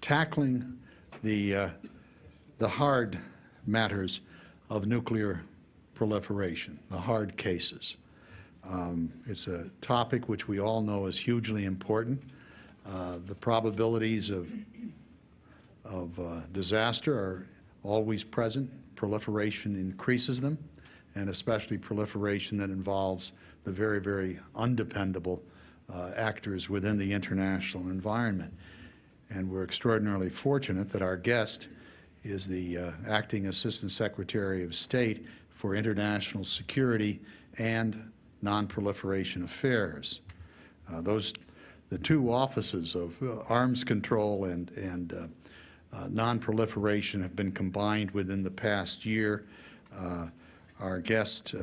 tackling the hard matters of nuclear proliferation, the hard cases. It's a topic which we all know is hugely important. The probabilities of disaster are always present. Proliferation increases them, and especially proliferation that involves the very, very undependable actors within the international environment. And we're extraordinarily fortunate that our guest is the Acting Assistant Secretary of State for International Security and Non-Proliferation Affairs. The two offices of arms control and non-proliferation have been combined within the past year. Our guest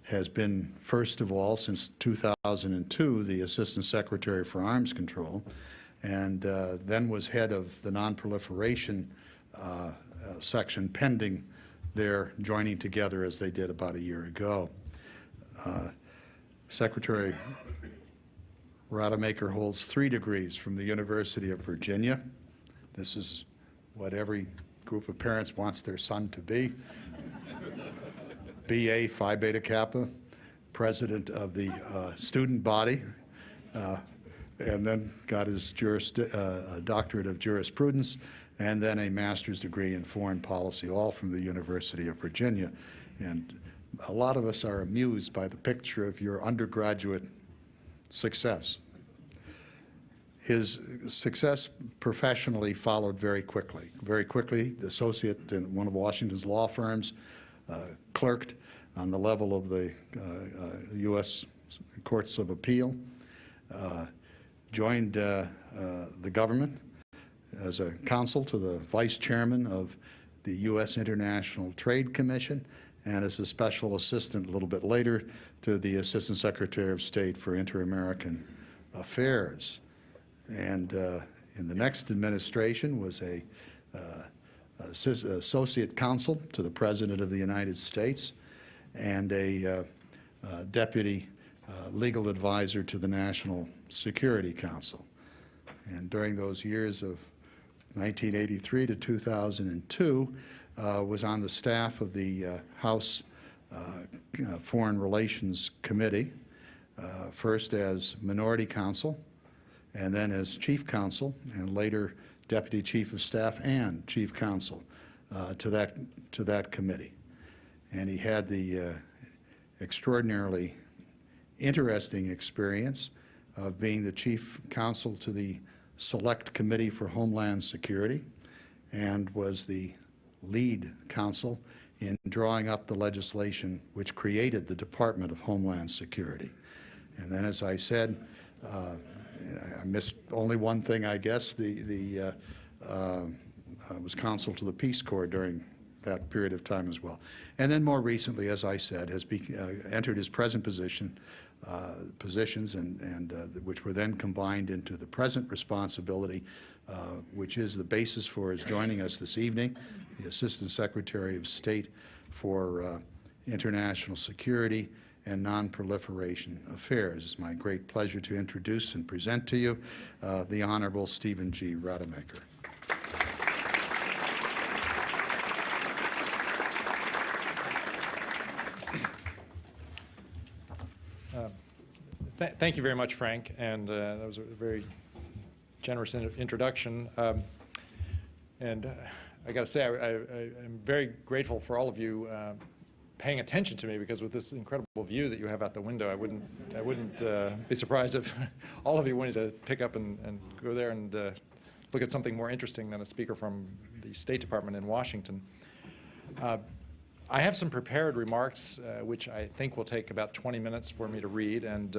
has been, first of all, since 2002, the Assistant Secretary for Arms Control, and then was head of the non-proliferation section pending their joining together as they did about a year ago. Secretary Rademaker holds 3 degrees from the University of Virginia. This is what every group of parents wants their son to be. BA, Phi Beta Kappa, president of the student body, and then got his doctorate of jurisprudence, and then a master's degree in foreign policy, all from the University of Virginia. And a lot of us are amused by the picture of your undergraduate success. His success professionally followed very quickly. Very quickly, the associate in one of Washington's law firms, clerked on the level of the U.S. Courts of Appeal, joined the government as a counsel to the vice chairman of the U.S. International Trade Commission, and as a special assistant a little bit later to the Assistant Secretary of State for Inter-American Affairs. And in the next administration was a associate counsel to the President of the United States and a deputy legal advisor to the National Security Council. And during those years of 1983 to 2002, was on the staff of the House Foreign Relations Committee, first as minority counsel, and then as chief counsel, and later deputy chief of staff and chief counsel to that committee. And he had the extraordinarily interesting experience of being the chief counsel to the Select Committee for Homeland Security, and was the lead counsel in drawing up the legislation which created the Department of Homeland Security. And then, as I said, I missed only one thing, I guess. I was counsel to the Peace Corps during that period of time as well. And then more recently, as I said, has entered his present positions, which were then combined into the present responsibility, which is the basis for his joining us this evening, the Assistant Secretary of State for International Security and Non-Proliferation Affairs. It's my great pleasure to introduce and present to you the Honorable Stephen G. Rademaker. Thank you very much, Frank, and that was a very generous introduction. And I got to say, I'm very grateful for all of you paying attention to me, because with this incredible view that you have out the window, I wouldn't be surprised if all of you wanted to pick up and go there and look at something more interesting than a speaker from the State Department in Washington. I have some prepared remarks, which I think will take about 20 minutes for me to read, and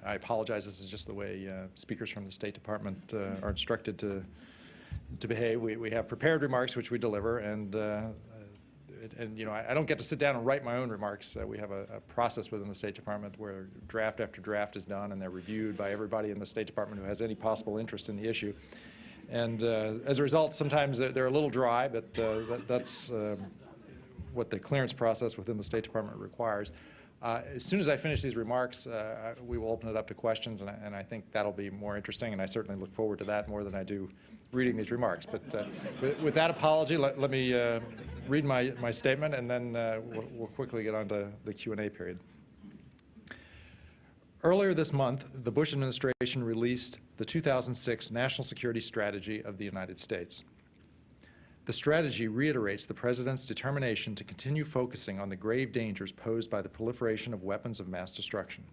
I apologize. This is just the way speakers from the State Department are instructed to behave. We have prepared remarks which we deliver, and you know, I don't get to sit down and write my own remarks. We have a process within the State Department where draft after draft is done, and they're reviewed by everybody in the State Department who has any possible interest in the issue. And as a result, sometimes they're a little dry, but that's what the clearance process within the State Department requires. As soon as I finish these remarks, we will open it up to questions, and I think that'll be more interesting, and I certainly look forward to that more than I do reading these remarks. But with that apology, let me read my statement, and then we'll quickly get on to the Q&A period. Earlier this month, the Bush administration released the 2006 National Security Strategy of the United States. The strategy reiterates the President's determination to continue focusing on the grave dangers posed by the proliferation of weapons of mass destruction.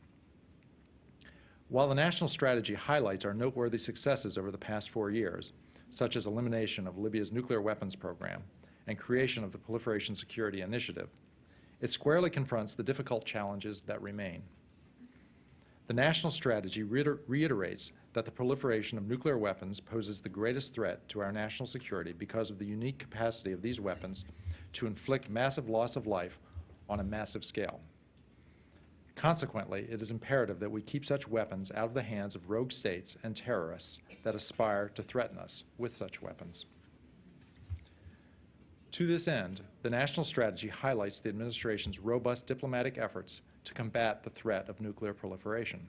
While the national strategy highlights our noteworthy successes over the past 4 years, such as elimination of Libya's nuclear weapons program and creation of the Proliferation Security Initiative, it squarely confronts the difficult challenges that remain. The national strategy reiterates that the proliferation of nuclear weapons poses the greatest threat to our national security because of the unique capacity of these weapons to inflict massive loss of life on a massive scale. Consequently, it is imperative that we keep such weapons out of the hands of rogue states and terrorists that aspire to threaten us with such weapons. To this end, the national strategy highlights the administration's robust diplomatic efforts to combat the threat of nuclear proliferation.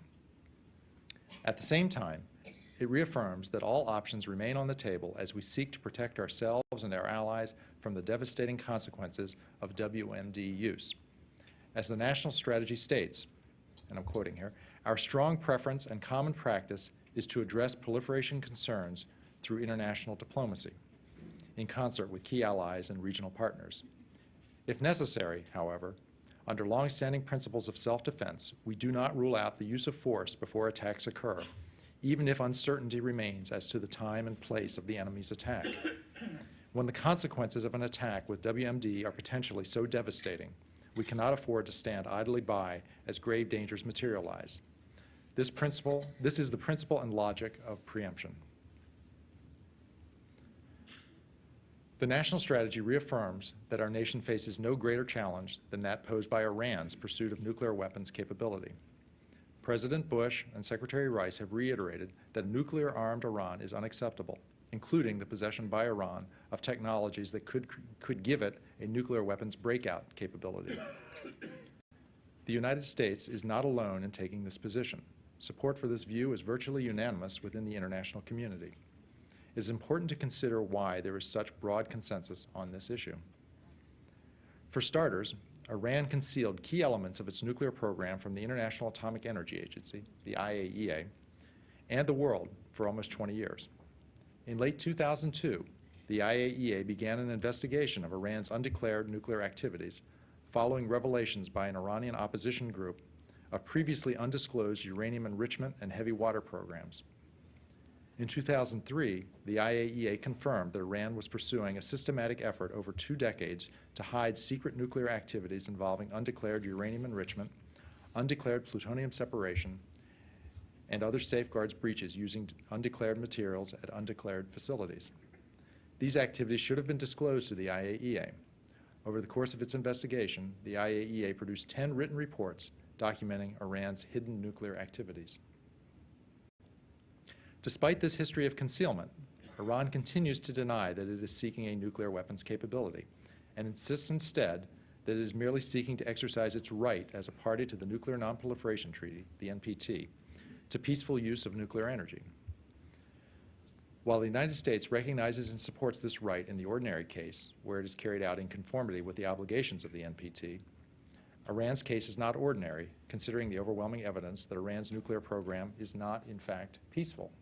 At the same time, it reaffirms that all options remain on the table as we seek to protect ourselves and our allies from the devastating consequences of WMD use. As the national strategy states, and I'm quoting here, "Our strong preference and common practice is to address proliferation concerns through international diplomacy, in concert with key allies and regional partners. If necessary, however, under long-standing principles of self-defense, we do not rule out the use of force before attacks occur, even if uncertainty remains as to the time and place of the enemy's attack. When the consequences of an attack with WMD are potentially so devastating, we cannot afford to stand idly by as grave dangers materialize. This is the principle and logic of preemption." The national strategy reaffirms that our nation faces no greater challenge than that posed by Iran's pursuit of nuclear weapons capability. President Bush and Secretary Rice have reiterated that nuclear-armed Iran is unacceptable, including the possession by Iran of technologies that could give it a nuclear weapons breakout capability. The United States is not alone in taking this position. Support for this view is virtually unanimous within the international community. It is important to consider why there is such broad consensus on this issue. For starters, Iran concealed key elements of its nuclear program from the International Atomic Energy Agency, the IAEA, and the world for almost 20 years. In late 2002, the IAEA began an investigation of Iran's undeclared nuclear activities following revelations by an Iranian opposition group of previously undisclosed uranium enrichment and heavy water programs. In 2003, the IAEA confirmed that Iran was pursuing a systematic effort over 2 decades to hide secret nuclear activities involving undeclared uranium enrichment, undeclared plutonium separation, and other safeguards breaches using undeclared materials at undeclared facilities. These activities should have been disclosed to the IAEA. Over the course of its investigation, the IAEA produced 10 written reports documenting Iran's hidden nuclear activities. Despite this history of concealment, Iran continues to deny that it is seeking a nuclear weapons capability and insists instead that it is merely seeking to exercise its right as a party to the Nuclear Non-Proliferation Treaty, the NPT, to peaceful use of nuclear energy. While the United States recognizes and supports this right in the ordinary case, where it is carried out in conformity with the obligations of the NPT, Iran's case is not ordinary, considering the overwhelming evidence that Iran's nuclear program is not, in fact, peaceful.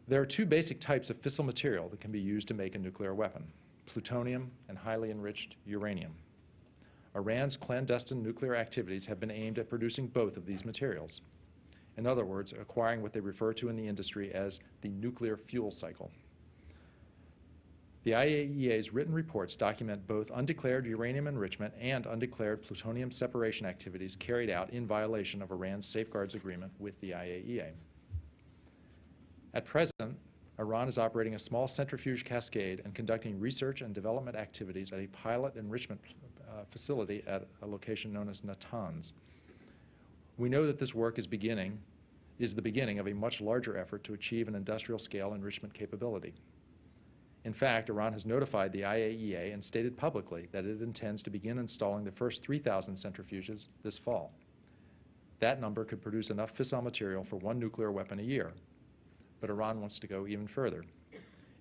There are 2 basic types of fissile material that can be used to make a nuclear weapon: plutonium and highly enriched uranium. Iran's clandestine nuclear activities have been aimed at producing both of these materials. In other words, acquiring what they refer to in the industry as the nuclear fuel cycle. The IAEA's written reports document both undeclared uranium enrichment and undeclared plutonium separation activities carried out in violation of Iran's safeguards agreement with the IAEA. At present, Iran is operating a small centrifuge cascade and conducting research and development activities at a pilot enrichment facility at a location known as Natanz. We know that this work is the beginning of a much larger effort to achieve an industrial-scale enrichment capability. In fact, Iran has notified the IAEA and stated publicly that it intends to begin installing the first 3,000 centrifuges this fall. That number could produce enough fissile material for 1 nuclear weapon a year. but Iran wants to go even further.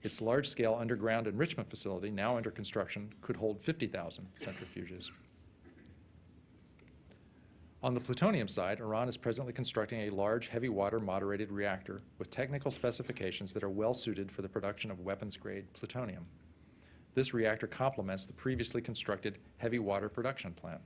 Its large-scale underground enrichment facility, now under construction, could hold 50,000 centrifuges. On the plutonium side, Iran is presently constructing a large, heavy water moderated reactor with technical specifications that are well suited for the production of weapons-grade plutonium. This reactor complements the previously constructed heavy water production plant.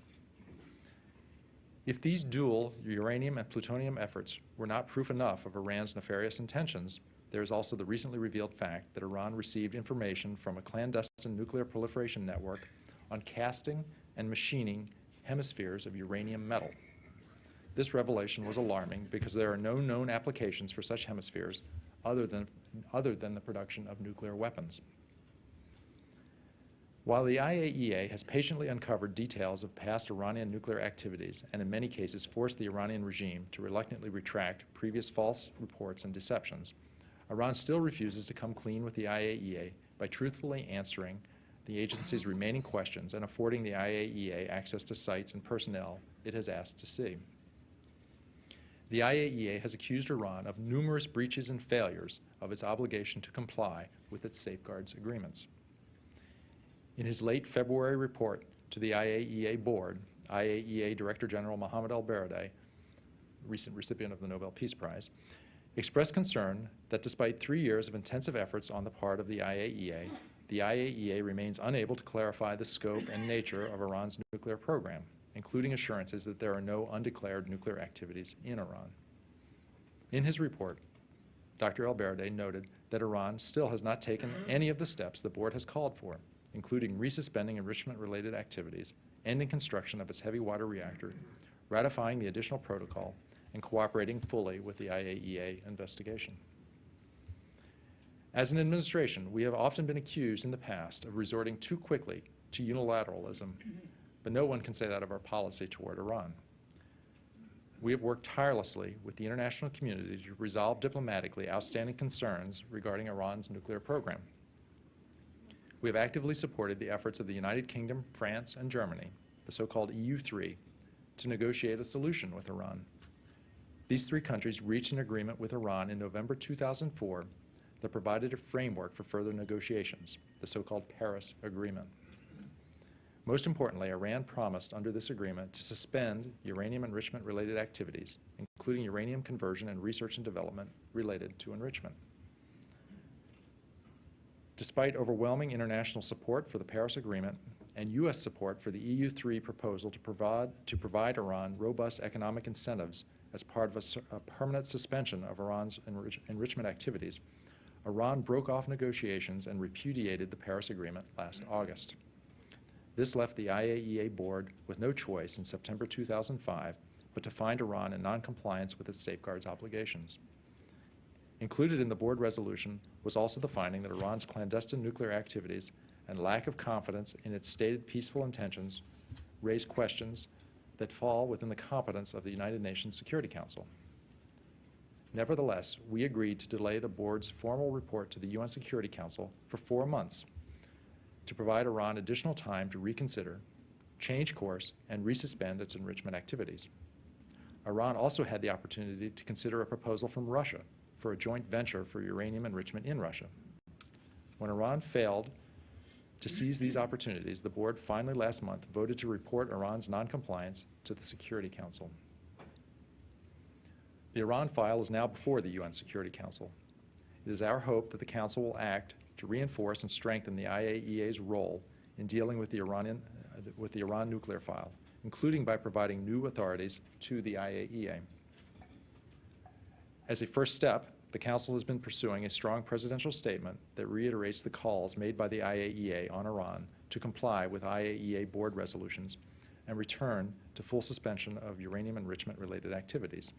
If these dual uranium and plutonium efforts were not proof enough of Iran's nefarious intentions, there is also the recently revealed fact that Iran received information from a clandestine nuclear proliferation network on casting and machining hemispheres of uranium metal. This revelation was alarming because there are no known applications for such hemispheres other than the production of nuclear weapons. While the IAEA has patiently uncovered details of past Iranian nuclear activities and in many cases forced the Iranian regime to reluctantly retract previous false reports and deceptions, Iran still refuses to come clean with the IAEA by truthfully answering the agency's remaining questions and affording the IAEA access to sites and personnel it has asked to see. The IAEA has accused Iran of numerous breaches and failures of its obligation to comply with its safeguards agreements. In his late February report to the IAEA board, IAEA Director General Mohammad El-Baradei, recent recipient of the Nobel Peace Prize, expressed concern that despite 3 years of intensive efforts on the part of the IAEA remains unable to clarify the scope and nature of Iran's nuclear program, including assurances that there are no undeclared nuclear activities in Iran. In his report, Dr. El-Baradei noted that Iran still has not taken any of the steps the board has called for, including resuspending enrichment-related activities, ending construction of its heavy water reactor, ratifying the additional protocol, and cooperating fully with the IAEA investigation. As an administration, we have often been accused in the past of resorting too quickly to unilateralism, but no one can say that of our policy toward Iran. We have worked tirelessly with the international community to resolve diplomatically outstanding concerns regarding Iran's nuclear program. We have actively supported the efforts of the United Kingdom, France, and Germany, the so-called EU3, to negotiate a solution with Iran. These 3 countries reached an agreement with Iran in November 2004 that provided a framework for further negotiations, the so-called Paris Agreement. Most importantly, Iran promised under this agreement to suspend uranium enrichment-related activities, including uranium conversion and research and development related to enrichment. Despite overwhelming international support for the Paris Agreement and U.S. support for the EU3 proposal to provide Iran robust economic incentives as part of a permanent suspension of Iran's enrichment activities, Iran broke off negotiations and repudiated the Paris Agreement last August. This left the IAEA board with no choice in September 2005 but to find Iran in noncompliance with its safeguards obligations. Included in the board resolution was also the finding that Iran's clandestine nuclear activities and lack of confidence in its stated peaceful intentions raise questions that fall within the competence of the United Nations Security Council. Nevertheless, we agreed to delay the board's formal report to the UN Security Council for 4 months to provide Iran additional time to reconsider, change course, and resuspend its enrichment activities. Iran also had the opportunity to consider a proposal from Russia for a joint venture for uranium enrichment in Russia. When Iran failed to seize these opportunities, the board finally last month voted to report Iran's noncompliance to the Security Council. The Iran file is now before the UN Security Council. It is our hope that the Council will act to reinforce and strengthen the IAEA's role in dealing with the Iran nuclear file, including by providing new authorities to the IAEA. As a first step, the Council has been pursuing a strong presidential statement that reiterates the calls made by the IAEA on Iran to comply with IAEA board resolutions and return to full suspension of uranium enrichment-related activities.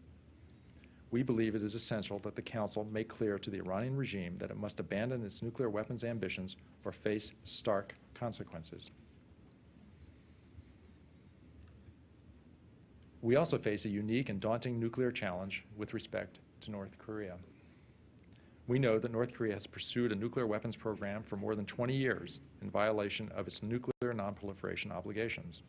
We believe it is essential that the Council make clear to the Iranian regime that it must abandon its nuclear weapons ambitions or face stark consequences. We also face a unique and daunting nuclear challenge with respect to North Korea. We know that North Korea has pursued a nuclear weapons program for more than 20 years in violation of its nuclear non-proliferation obligations.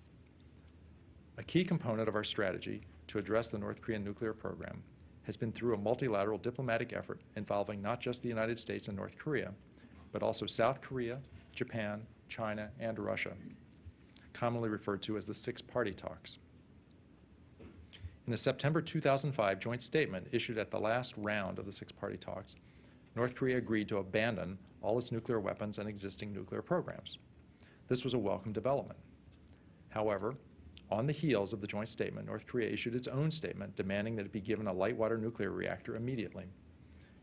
A key component of our strategy to address the North Korean nuclear program has been through a multilateral diplomatic effort involving not just the United States and North Korea, but also South Korea, Japan, China, and Russia, commonly referred to as the six-party talks. In a September 2005 joint statement issued at the last round of the six-party talks, North Korea agreed to abandon all its nuclear weapons and existing nuclear programs. This was a welcome development. However, on the heels of the joint statement, North Korea issued its own statement demanding that it be given a light water nuclear reactor immediately.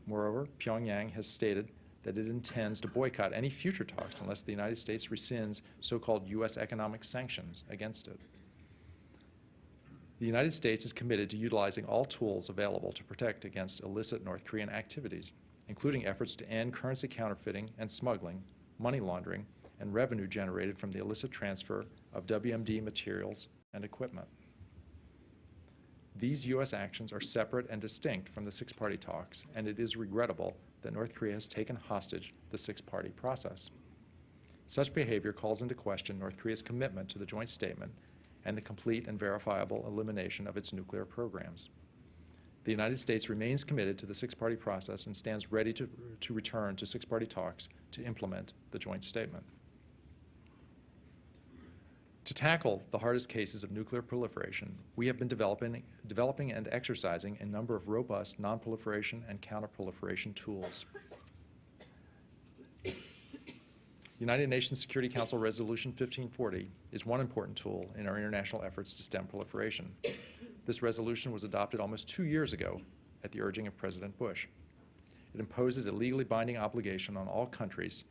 Moreover, Pyongyang has stated that it intends to boycott any future talks unless the United States rescinds so-called U.S. economic sanctions against it. The United States is committed to utilizing all tools available to protect against illicit North Korean activities, including efforts to end currency counterfeiting and smuggling, money laundering, and revenue generated from the illicit transfer of WMD materials and equipment. These U.S. actions are separate and distinct from the six-party talks, and it is regrettable that North Korea has taken hostage the six-party process. Such behavior calls into question North Korea's commitment to the joint statement and the complete and verifiable elimination of its nuclear programs. The United States remains committed to the six-party process and stands ready to return to six-party talks to implement the joint statement. To tackle the hardest cases of nuclear proliferation, we have been developing and exercising a number of robust non-proliferation and counter-proliferation tools. United Nations Security Council Resolution 1540 is one important tool in our international efforts to stem proliferation. This resolution was adopted almost 2 years ago at the urging of President Bush. It imposes a legally binding obligation on all countries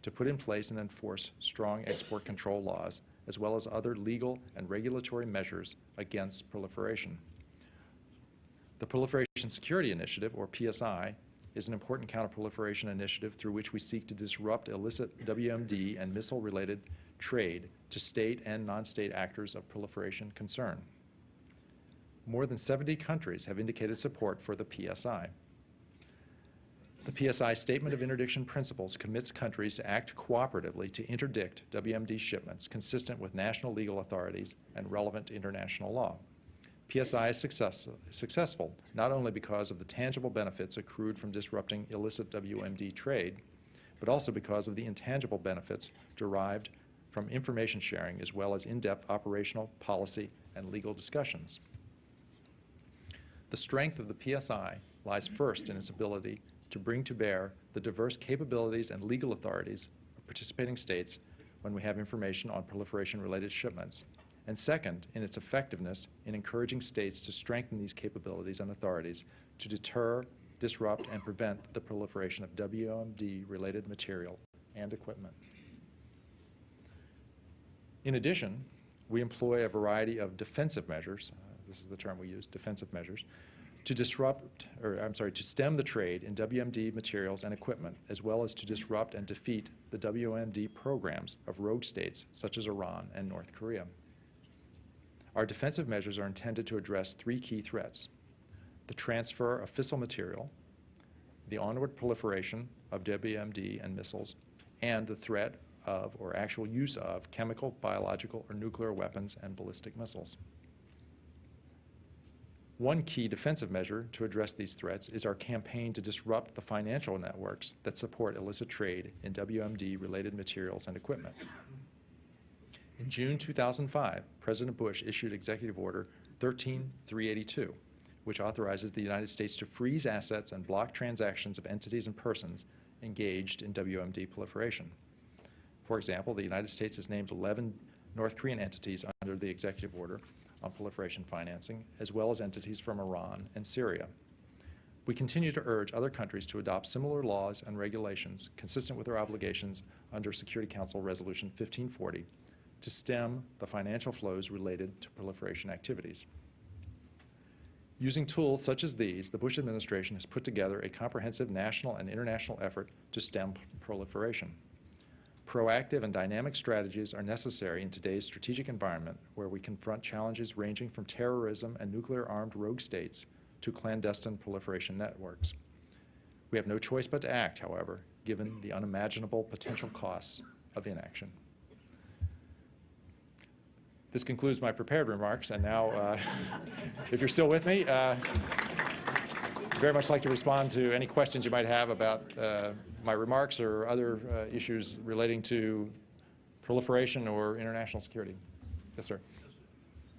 to put in place and enforce strong export control laws, as well as other legal and regulatory measures against proliferation. The Proliferation Security Initiative, or PSI, is an important counterproliferation initiative through which we seek to disrupt illicit WMD and missile-related trade to state and non-state actors of proliferation concern. More than 70 countries have indicated support for the PSI. The PSI Statement of Interdiction Principles commits countries to act cooperatively to interdict WMD shipments consistent with national legal authorities and relevant international law. PSI is successful not only because of the tangible benefits accrued from disrupting illicit WMD trade, but also because of the intangible benefits derived from information sharing as well as in-depth operational, policy, and legal discussions. The strength of the PSI lies first in its ability to bring to bear the diverse capabilities and legal authorities of participating states when we have information on proliferation-related shipments, and second, in its effectiveness in encouraging states to strengthen these capabilities and authorities to deter, disrupt, and prevent the proliferation of WMD-related material and equipment. In addition, we employ a variety of defensive measures, this is the term we use, defensive measures, to stem the trade in WMD materials and equipment, as well as to disrupt and defeat the WMD programs of rogue states such as Iran and North Korea. Our defensive measures are intended to address three key threats: the transfer of fissile material, the onward proliferation of WMD and missiles, and the threat of or actual use of chemical, biological, or nuclear weapons and ballistic missiles. One key defensive measure to address these threats is our campaign to disrupt the financial networks that support illicit trade in WMD-related materials and equipment. In June 2005, President Bush issued Executive Order 13382, which authorizes the United States to freeze assets and block transactions of entities and persons engaged in WMD proliferation. For example, the United States has named 11 North Korean entities under the Executive Order on proliferation financing, as well as entities from Iran and Syria. We continue to urge other countries to adopt similar laws and regulations consistent with their obligations under Security Council Resolution 1540 to stem the financial flows related to proliferation activities. Using tools such as these, the Bush administration has put together a comprehensive national and international effort to stem proliferation. Proactive and dynamic strategies are necessary in today's strategic environment where we confront challenges ranging from terrorism and nuclear-armed rogue states to clandestine proliferation networks. We have no choice but to act, however, given the unimaginable potential costs of inaction. This concludes my prepared remarks, and now, if you're still with me, very much like to respond to any questions you might have about my remarks or other issues relating to proliferation or international security. Yes, sir.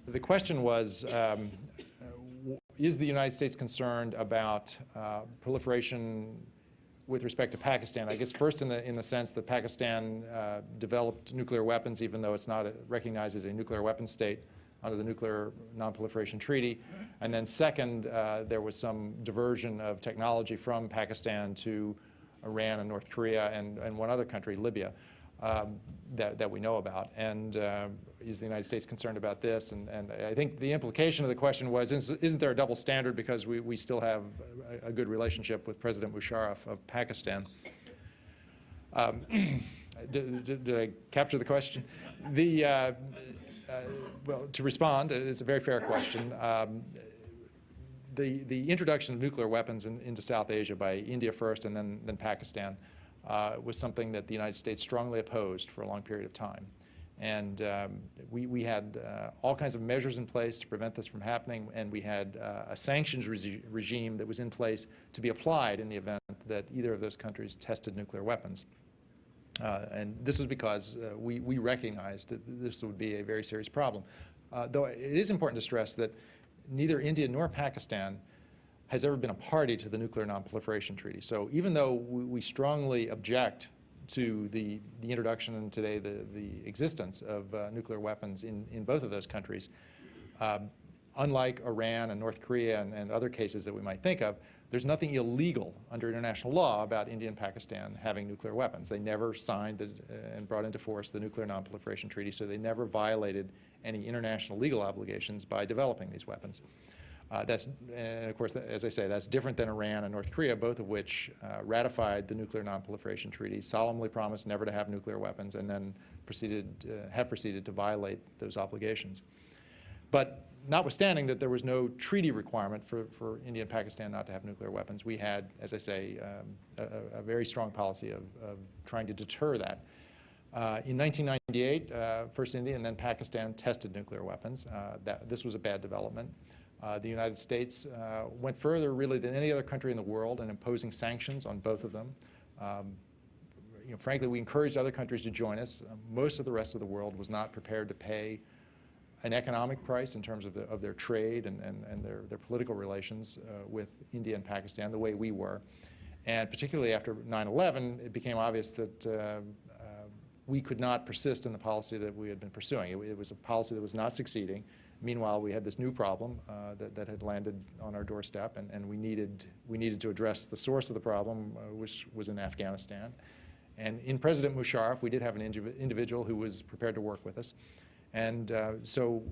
The question was, is the United States concerned about proliferation with respect to Pakistan? I guess first in the sense that Pakistan developed nuclear weapons, even though it's not recognized as a nuclear weapons state under the Nuclear Non-Proliferation Treaty. And then second, there was some diversion of technology from Pakistan to Iran and North Korea and one other country, Libya, that we know about. And is the United States concerned about this? And I think the implication of the question was, isn't there a double standard because we still have a good relationship with President Musharraf of Pakistan? Did I capture the question? Well, to respond, it's a very fair question. The introduction of nuclear weapons into South Asia by India first and then Pakistan was something that the United States strongly opposed for a long period of time. And we had all kinds of measures in place to prevent this from happening, and we had a sanctions regime that was in place to be applied in the event that either of those countries tested nuclear weapons. And this was because we recognized that this would be a very serious problem. Though it is important to stress that neither India nor Pakistan has ever been a party to the Nuclear Non-Proliferation Treaty. So even though we strongly object to the introduction and today the existence of nuclear weapons in both of those countries, unlike Iran and North Korea and other cases that we might think of, there's nothing illegal under international law about India and Pakistan having nuclear weapons. They never signed and brought into force the Nuclear Non-Proliferation Treaty, so they never violated any international legal obligations by developing these weapons. And of course, as I say, that's different than Iran and North Korea, both of which ratified the Nuclear Non-Proliferation Treaty, solemnly promised never to have nuclear weapons, and then have proceeded to violate those obligations. But notwithstanding that there was no treaty requirement for India and Pakistan not to have nuclear weapons, we had, as I say, a very strong policy of trying to deter that. In 1998, first India and then Pakistan tested nuclear weapons. This was a bad development. The United States went further, really, than any other country in the world in imposing sanctions on both of them. Frankly, we encouraged other countries to join us. Most of the rest of the world was not prepared to pay an economic price in terms of their trade and their political relations with India and Pakistan the way we were. And particularly after 9/11, it became obvious that we could not persist in the policy that we had been pursuing. It was a policy that was not succeeding. Meanwhile, we had this new problem that had landed on our doorstep, and we needed to address the source of the problem, which was in Afghanistan. And in President Musharraf, we did have an individual who was prepared to work with us. And so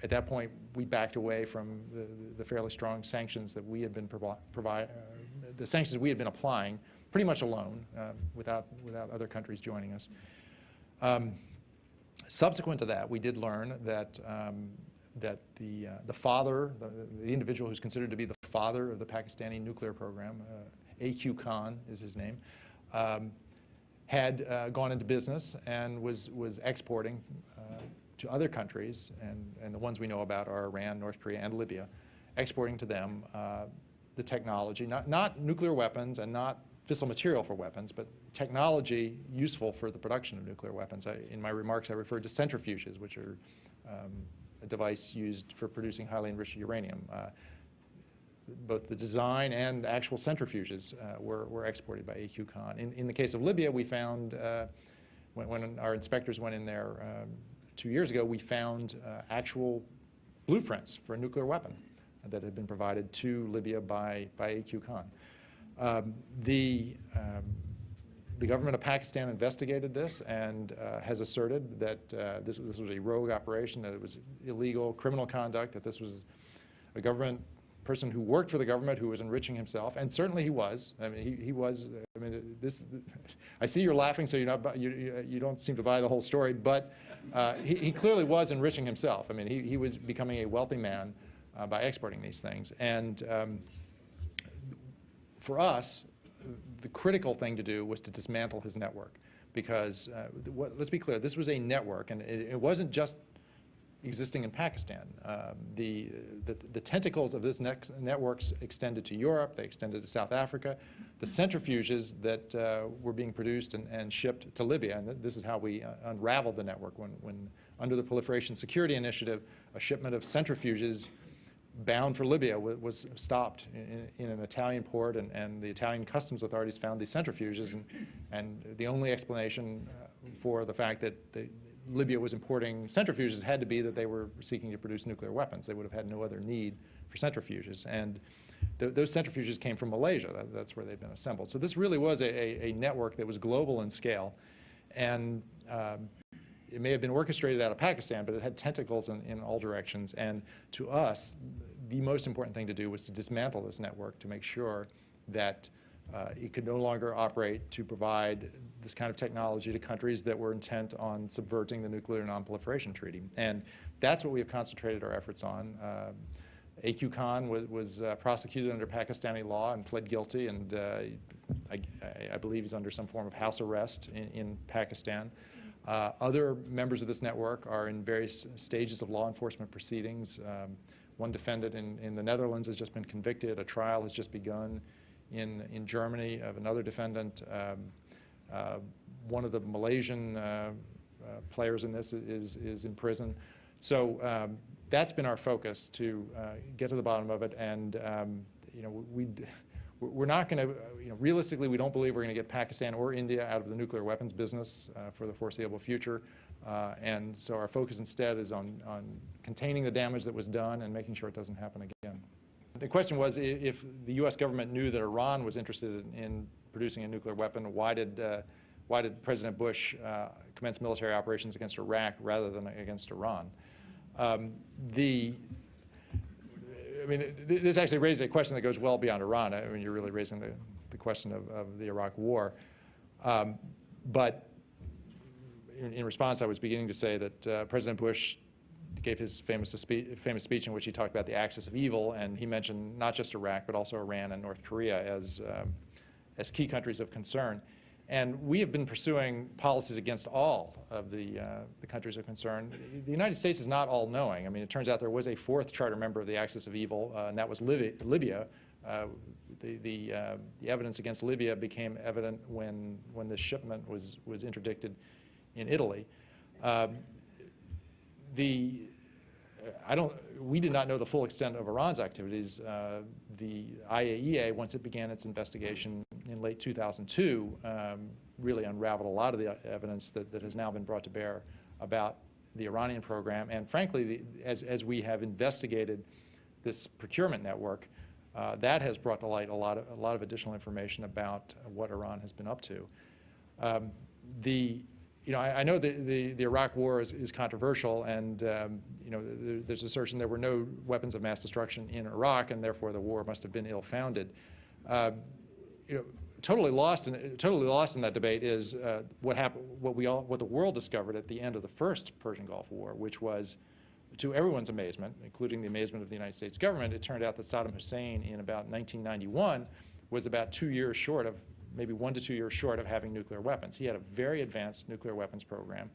at that point, we backed away from the fairly strong sanctions that we had been the sanctions we had been applying pretty much alone, without other countries joining us. Subsequent to that, we did learn that the father, the individual who's considered to be the father of the Pakistani nuclear program, A.Q. Khan is his name, had gone into business and was exporting to other countries, and the ones we know about are Iran, North Korea, and Libya, exporting to them the technology, not nuclear weapons and not fissile material for weapons, but technology useful for the production of nuclear weapons. In my remarks, I referred to centrifuges, which are a device used for producing highly enriched uranium. Both the design and actual centrifuges were exported by A.Q. Khan. In the case of Libya, we found, when our inspectors went in there 2 years ago, we found actual blueprints for a nuclear weapon that had been provided to Libya by A.Q. Khan. The government of Pakistan investigated this and has asserted that this was a rogue operation, that it was illegal, criminal conduct, that this was a government person who worked for the government who was enriching himself, and certainly he was. I mean, he was. I mean, I see you're laughing, so you don't seem to buy the whole story, but he clearly was enriching himself. I mean, he was becoming a wealthy man by exporting these things, and for us, the critical thing to do was to dismantle his network, because let's be clear, this was a network, and it wasn't just existing in Pakistan. The tentacles of this networks extended to Europe, they extended to South Africa. The centrifuges that were being produced and shipped to Libya, and this is how we unraveled the network when under the Proliferation Security Initiative, a shipment of centrifuges bound for Libya was stopped in an Italian port, and the Italian customs authorities found these centrifuges, and the only explanation for the fact that Libya was importing centrifuges had to be that they were seeking to produce nuclear weapons. They would have had no other need for centrifuges. And those centrifuges came from Malaysia. That's where they'd been assembled. So this really was a network that was global in scale. And it may have been orchestrated out of Pakistan, but it had tentacles in all directions. And to us, the most important thing to do was to dismantle this network to make sure that it could no longer operate to provide this kind of technology to countries that were intent on subverting the Nuclear Non-Proliferation Treaty. And that's what we have concentrated our efforts on. A.Q. Khan was prosecuted under Pakistani law and pled guilty, and I believe he's under some form of house arrest in Pakistan. Other members of this network are in various stages of law enforcement proceedings. One defendant in the Netherlands has just been convicted. A trial has just begun in Germany of another defendant. One of the Malaysian players in this is in prison. So that's been our focus, to get to the bottom of it. And we're not going to, realistically, we don't believe we're going to get Pakistan or India out of the nuclear weapons business for the foreseeable future. And so our focus instead is on containing the damage that was done and making sure it doesn't happen again. The question was, if the U.S. government knew that Iran was interested in producing a nuclear weapon, why did President Bush commence military operations against Iraq rather than against Iran? This actually raises a question that goes well beyond Iran. I mean, you're really raising the question of the Iraq War. But in response, I was beginning to say that President Bush gave his famous speech in which he talked about the axis of evil, and he mentioned not just Iraq, but also Iran and North Korea as key countries of concern. And we have been pursuing policies against all of the countries of concern. The United States is not all-knowing. I mean, it turns out there was a fourth charter member of the axis of evil, and that was Libya. The evidence against Libya became evident when this shipment was interdicted in Italy. We did not know the full extent of Iran's activities. The IAEA, once it began its investigation in late 2002, really unraveled a lot of the evidence that has now been brought to bear about the Iranian program. And frankly, as we have investigated this procurement network, that has brought to light a lot of additional information about what Iran has been up to. I know the Iraq War is controversial, and there's assertion there were no weapons of mass destruction in Iraq, and therefore the war must have been ill-founded. Totally lost in that debate is what the world discovered at the end of the first Persian Gulf War, which was, to everyone's amazement, including the amazement of the United States government, it turned out that Saddam Hussein in about 1991 was about 2 years short of, maybe 1 to 2 years short of having nuclear weapons. He had a very advanced nuclear weapons program.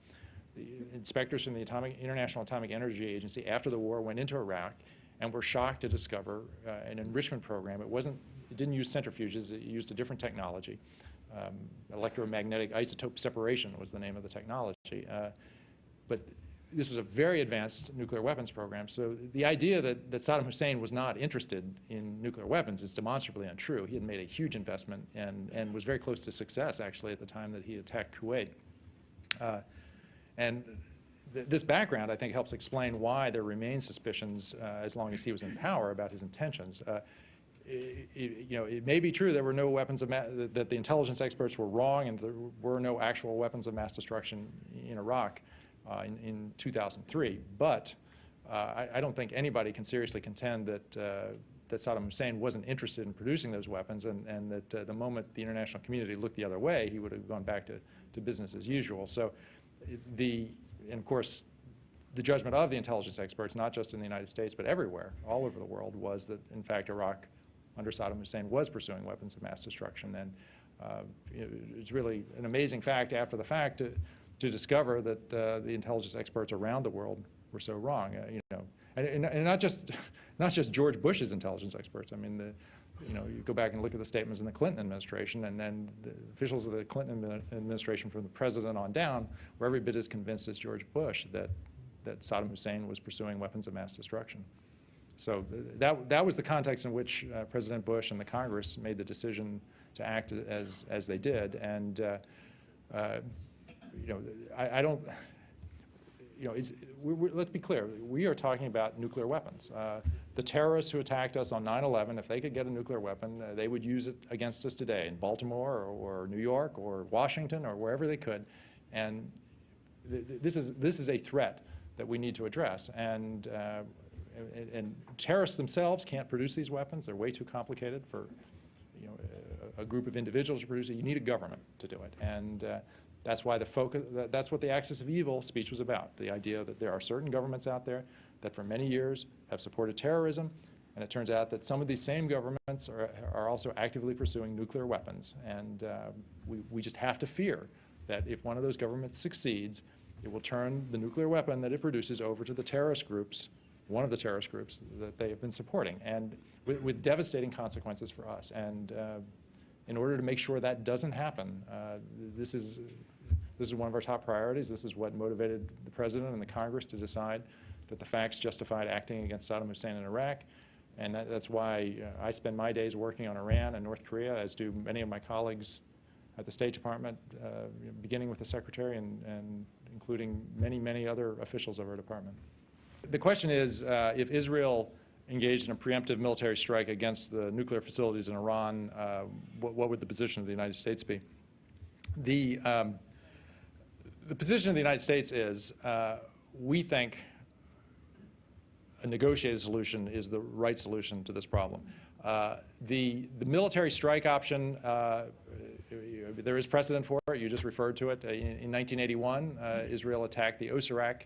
The inspectors from the International Atomic Energy Agency after the war went into Iraq and were shocked to discover an enrichment program. It didn't use centrifuges, it used a different technology. Electromagnetic isotope separation was the name of the technology. But this was a very advanced nuclear weapons program. So the idea that Saddam Hussein was not interested in nuclear weapons is demonstrably untrue. He had made a huge investment and was very close to success, actually, at the time that he attacked Kuwait. This background, I think, helps explain why there remain suspicions, as long as he was in power, about his intentions. It may be true there were no weapons of that the intelligence experts were wrong and there were no actual weapons of mass destruction in Iraq in 2003. But I don't think anybody can seriously contend that Saddam Hussein wasn't interested in producing those weapons, and that the moment the international community looked the other way, he would have gone back to business as usual. So and of course, the judgment of the intelligence experts, not just in the United States, but everywhere, all over the world, was that, in fact, Iraq, under Saddam Hussein, was pursuing weapons of mass destruction. And it's really an amazing fact after the fact to discover that the intelligence experts around the world so wrong. And not just George Bush's intelligence experts. I mean, you go back and look at the statements in the Clinton administration, and then the officials of the Clinton administration from the president on down were every bit as convinced as George Bush that Saddam Hussein was pursuing weapons of mass destruction. So that was the context in which President Bush and the Congress made the decision to act as they did. And I don't. Let's be clear. We are talking about nuclear weapons. The terrorists who attacked us on 9/11, if they could get a nuclear weapon, they would use it against us today in Baltimore or New York or Washington or wherever they could. And this is a threat that we need to address. And terrorists themselves can't produce these weapons. They're way too complicated for a group of individuals to produce it. You need a government to do it. And that's why that's what the axis of evil speech was about, the idea that there are certain governments out there that for many years have supported terrorism, and it turns out that some of these same governments are also actively pursuing nuclear weapons. And we just have to fear that if one of those governments succeeds, it will turn the nuclear weapon that it produces over to the terrorist groups, one of the terrorist groups that they have been supporting, and with devastating consequences for us. And in order to make sure that doesn't happen, this is one of our top priorities. This is what motivated the President and the Congress to decide that the facts justified acting against Saddam Hussein in Iraq. And that's why I spend my days working on Iran and North Korea, as do many of my colleagues at the State Department, beginning with the Secretary and including many, many other officials of our department. The question is, if Israel engaged in a preemptive military strike against the nuclear facilities in Iran, what would the position of the United States be? The position of the United States is we think a negotiated solution is the right solution to this problem. The military strike option, there is precedent for it. You just referred to it. In 1981, Israel attacked the Osirak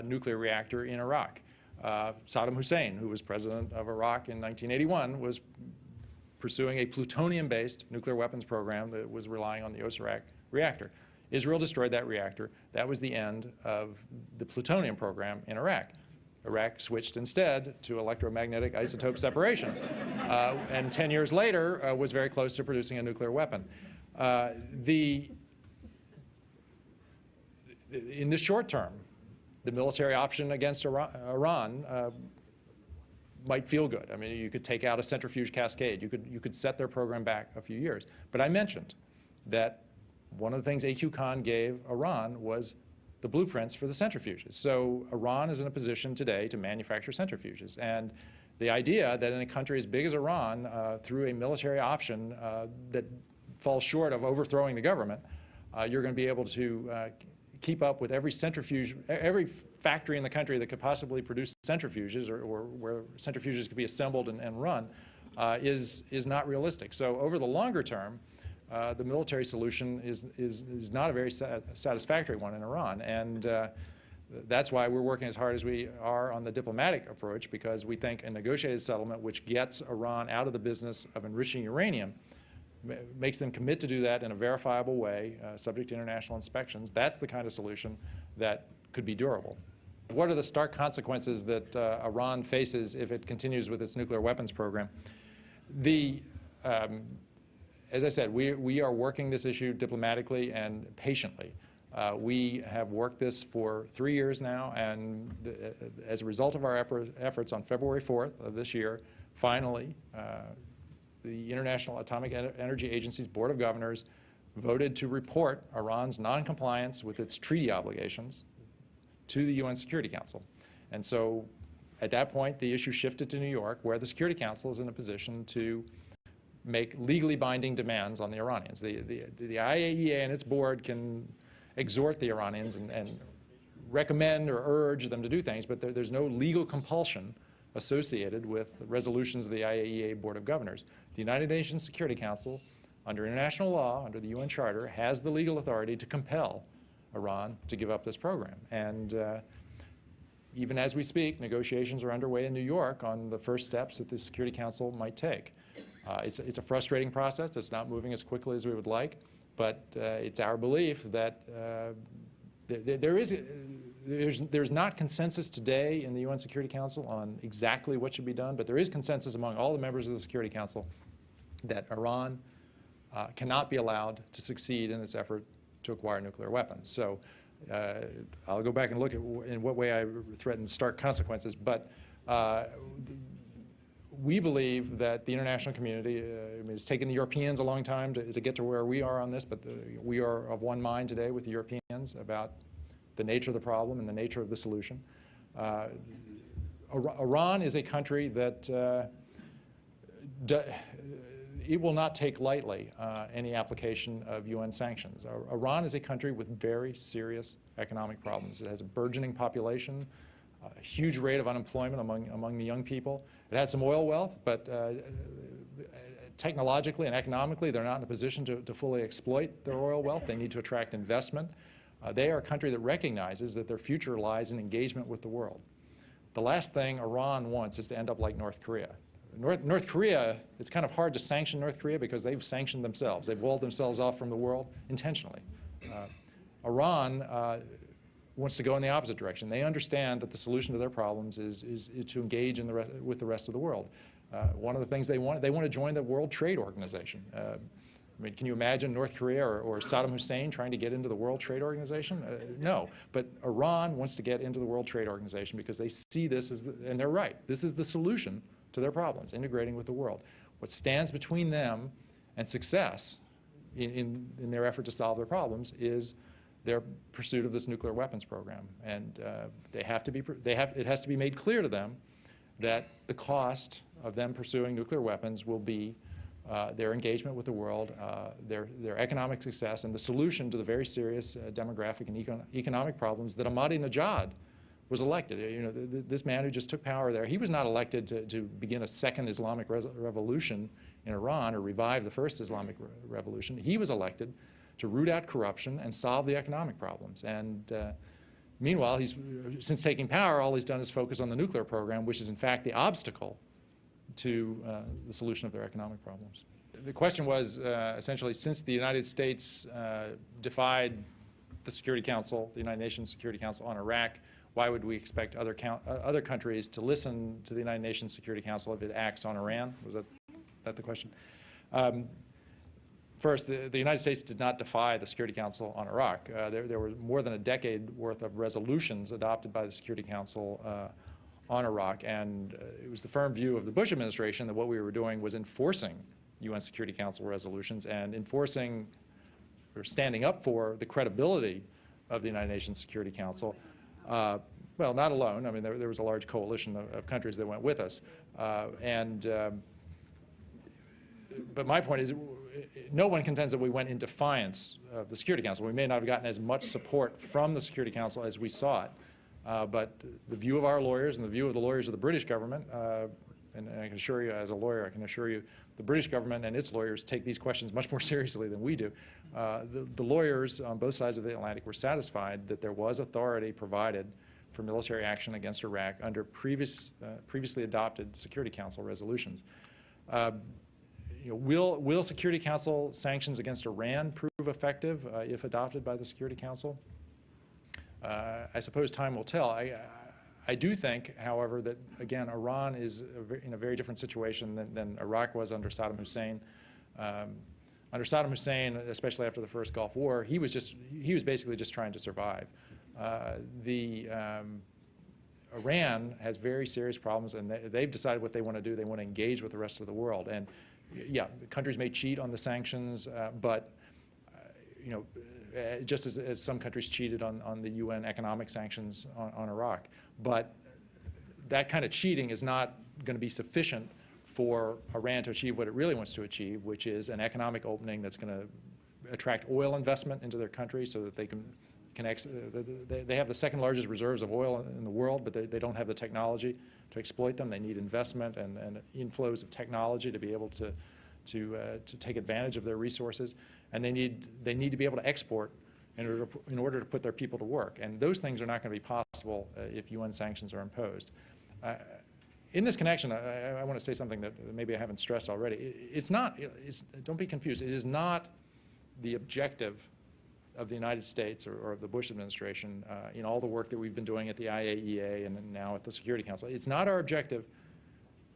nuclear reactor in Iraq. Saddam Hussein, who was president of Iraq in 1981, was pursuing a plutonium-based nuclear weapons program that was relying on the Osirak reactor. Israel destroyed that reactor. That was the end of the plutonium program in Iraq. Iraq switched instead to electromagnetic isotope separation, and 10 years later was very close to producing a nuclear weapon. In the short term, the military option against Iran might feel good. I mean, you could take out a centrifuge cascade. You could set their program back a few years. But I mentioned that one of the things A.Q. Khan gave Iran was the blueprints for the centrifuges. So Iran is in a position today to manufacture centrifuges. And the idea that in a country as big as Iran, through a military option that falls short of overthrowing the government, you're going to be able to keep up with every centrifuge, every factory in the country that could possibly produce centrifuges or where centrifuges could be assembled and run is not realistic. So over the longer term, the military solution is not a very satisfactory one in Iran. And that's why we're working as hard as we are on the diplomatic approach, because we think a negotiated settlement which gets Iran out of the business of enriching uranium, makes them commit to do that in a verifiable way, subject to international inspections. That's the kind of solution that could be durable. What are the stark consequences that Iran faces if it continues with its nuclear weapons program? As I said, we are working this issue diplomatically and patiently. We have worked this for 3 years now, and as a result of our efforts on February 4th of this year, finally, the International Atomic Energy Agency's Board of Governors voted to report Iran's noncompliance with its treaty obligations to the UN Security Council. And so at that point, the issue shifted to New York, where the Security Council is in a position to make legally binding demands on the Iranians. The IAEA and its board can exhort the Iranians and recommend or urge them to do things, but there's no legal compulsion associated with resolutions of the IAEA Board of Governors. The United Nations Security Council, under international law, under the UN Charter, has the legal authority to compel Iran to give up this program. And even as we speak, negotiations are underway in New York on the first steps that the Security Council might take. It's a frustrating process. It's not moving as quickly as we would like, but it's our belief that there is there's not consensus today in the UN Security Council on exactly what should be done, but there is consensus among all the members of the Security Council that Iran cannot be allowed to succeed in its effort to acquire nuclear weapons. So I'll go back and look at in what way I threaten stark consequences, but we believe that the international community, I mean, it's taken the Europeans a long time to get to where we are on this, but we are of one mind today with the Europeans about the nature of the problem and the nature of the solution. Iran is a country that it will not take lightly any application of UN sanctions. Iran is a country with very serious economic problems. It has a burgeoning population, a huge rate of unemployment among the young people. It has some oil wealth, but technologically and economically, they're not in a position to fully exploit their oil wealth. They need to attract investment. They are a country that recognizes that their future lies in engagement with the world. The last thing Iran wants is to end up like North Korea. North Korea, it's kind of hard to sanction North Korea because they've sanctioned themselves. They've walled themselves off from the world intentionally. Iran wants to go in the opposite direction. They understand that the solution to their problems is to engage with the rest of the world. One of the things they want to join the World Trade Organization. I mean, can you imagine North Korea or Saddam Hussein trying to get into the World Trade Organization? No, but Iran wants to get into the World Trade Organization because they see this as, and they're right, this is the solution to their problems, integrating with the world. What stands between them and success in their effort to solve their problems is their pursuit of this nuclear weapons program. And it has to be made clear to them that the cost of them pursuing nuclear weapons will be their engagement with the world, their economic success, and the solution to the very serious demographic and economic problems that Ahmadinejad was elected. You know, this man who just took power there, he was not elected to begin a second Islamic revolution in Iran or revive the first Islamic revolution. He was elected to root out corruption and solve the economic problems. And meanwhile, since taking power, all he's done is focus on the nuclear program, which is in fact the obstacle to the solution of their economic problems. The question was essentially, since the United States defied the Security Council, the United Nations Security Council on Iraq, why would we expect other countries to listen to the United Nations Security Council if it acts on Iran? Was that the question? First, the United States did not defy the Security Council on Iraq. There were more than a decade worth of resolutions adopted by the Security Council on Iraq, and it was the firm view of the Bush administration that what we were doing was enforcing UN Security Council resolutions and enforcing or standing up for the credibility of the United Nations Security Council. Well, not alone. I mean, there was a large coalition of countries that went with us. But my point is, no one contends that we went in defiance of the Security Council. We may not have gotten as much support from the Security Council as we sought. But the view of our lawyers and the view of the lawyers of the British government, and I can assure you as a lawyer, I can assure you the British government and its lawyers take these questions much more seriously than we do. The lawyers on both sides of the Atlantic were satisfied that there was authority provided for military action against Iraq under previously adopted Security Council resolutions. You know, will Security Council sanctions against Iran prove effective if adopted by the Security Council? I suppose time will tell. I do think, however, that, again, Iran is in a very different situation than Iraq was under Saddam Hussein. Under Saddam Hussein, especially after the first Gulf War, he was basically just trying to survive. Iran has very serious problems, and they've decided what they want to do. They want to engage with the rest of the world. And yeah, countries may cheat on the sanctions, but you know, just as some countries cheated on the UN economic sanctions on Iraq. But that kind of cheating is not going to be sufficient for Iran to achieve what it really wants to achieve, which is an economic opening that's going to attract oil investment into their country so that they they have the second largest reserves of oil in the world, but they don't have the technology to exploit them. They need investment and inflows of technology to be able to take advantage of their resources, and they need to be able to export in order to put their people to work. And those things are not going to be possible if UN sanctions are imposed. In this connection, I want to say something that maybe I haven't stressed already. Don't be confused. It is not the objective of the United States or the Bush administration in all the work that we've been doing at the IAEA and then now at the Security Council. It's not our objective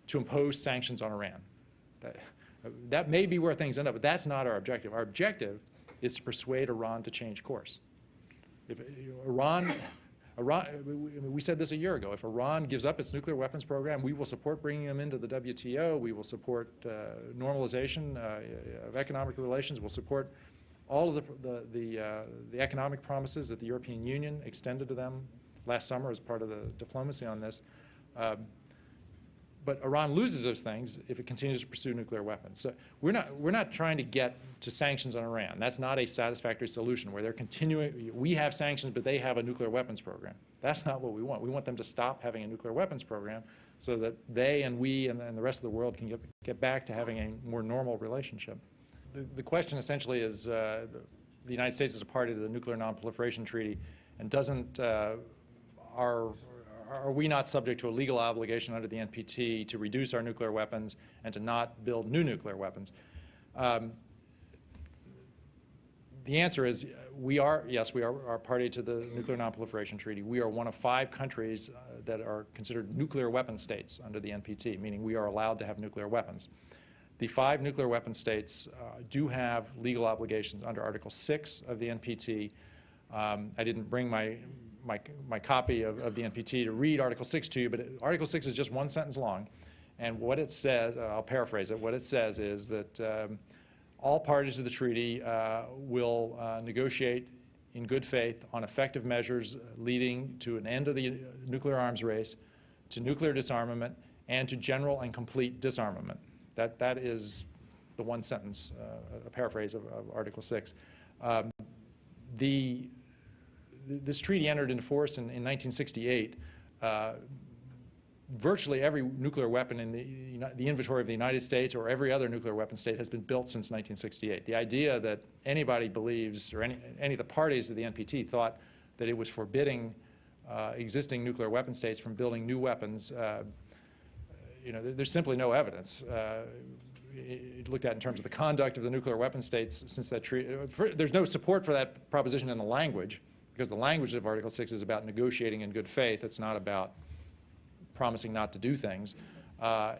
to impose sanctions on Iran. That may be where things end up, but that's not our objective. Our objective is to persuade Iran to change course. If Iran, we said this a year ago, if Iran gives up its nuclear weapons program, we will support bringing them into the WTO, we will support normalization of economic relations, we'll support all of the economic promises that the European Union extended to them last summer as part of the diplomacy on this. But Iran loses those things if it continues to pursue nuclear weapons. So we're not trying to get to sanctions on Iran. That's not a satisfactory solution where they're continuing. We have sanctions, but they have a nuclear weapons program. That's not what we want. We want them to stop having a nuclear weapons program so that they and we and the rest of the world can get back to having a more normal relationship. The question essentially is the United States is a party to the Nuclear Non-Proliferation Treaty, and are we not subject to a legal obligation under the NPT to reduce our nuclear weapons and to not build new nuclear weapons? The answer is yes, we are party to the Nuclear Non-Proliferation Treaty. We are one of 5 countries that are considered nuclear weapon states under the NPT, meaning we are allowed to have nuclear weapons. The 5 nuclear weapon states do have legal obligations under Article 6 of the NPT. I didn't bring my copy of the NPT to read Article 6 to you, but Article 6 is just one sentence long. And what it says, I'll paraphrase it, what it says is that all parties to the treaty will negotiate in good faith on effective measures leading to an end of the nuclear arms race, to nuclear disarmament, and to general and complete disarmament. That is the one sentence, a paraphrase of Article 6. This treaty entered into force in 1968. Virtually every nuclear weapon in the inventory of the United States or every other nuclear weapon state has been built since 1968. The idea that anybody believes, or any of the parties of the NPT thought that it was forbidding existing nuclear weapon states from building new weapons, there's simply no evidence. Looked at in terms of the conduct of the nuclear weapon states since that treaty. There's no support for that proposition in the language, because the language of Article 6 is about negotiating in good faith. It's not about promising not to do things. There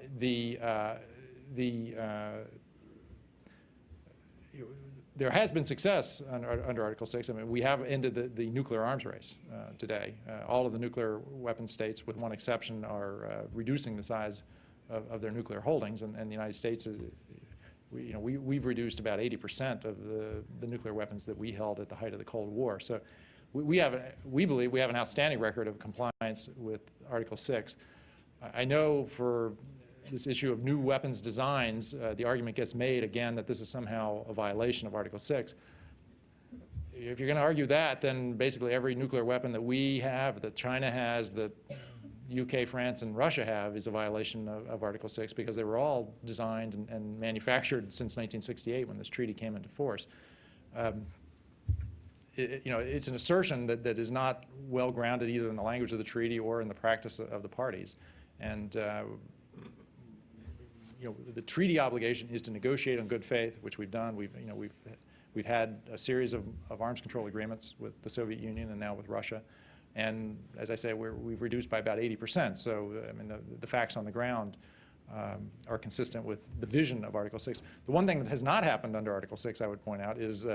has been success under Article 6. I mean, we have ended the nuclear arms race today. All of the nuclear weapon states, with one exception, are reducing the size of their nuclear holdings, and the United States is, we've reduced about 80% of the nuclear weapons that we held at the height of the Cold War. So we believe we have an outstanding record of compliance with Article 6. I know for this issue of new weapons designs, the argument gets made again that this is somehow a violation of Article 6. If you're going to argue that, then basically every nuclear weapon that we have, that China has, that UK, France, and Russia have is a violation of Article 6, because they were all designed and manufactured since 1968 when this treaty came into force. It's an assertion that is not well grounded either in the language of the treaty or in the practice of the parties. And the treaty obligation is to negotiate in good faith, which we've done. We've had a series of arms control agreements with the Soviet Union and now with Russia. And as I say, we've reduced by about 80%. So, I mean, the facts on the ground are consistent with the vision of Article 6. The one thing that has not happened under Article 6, I would point out, is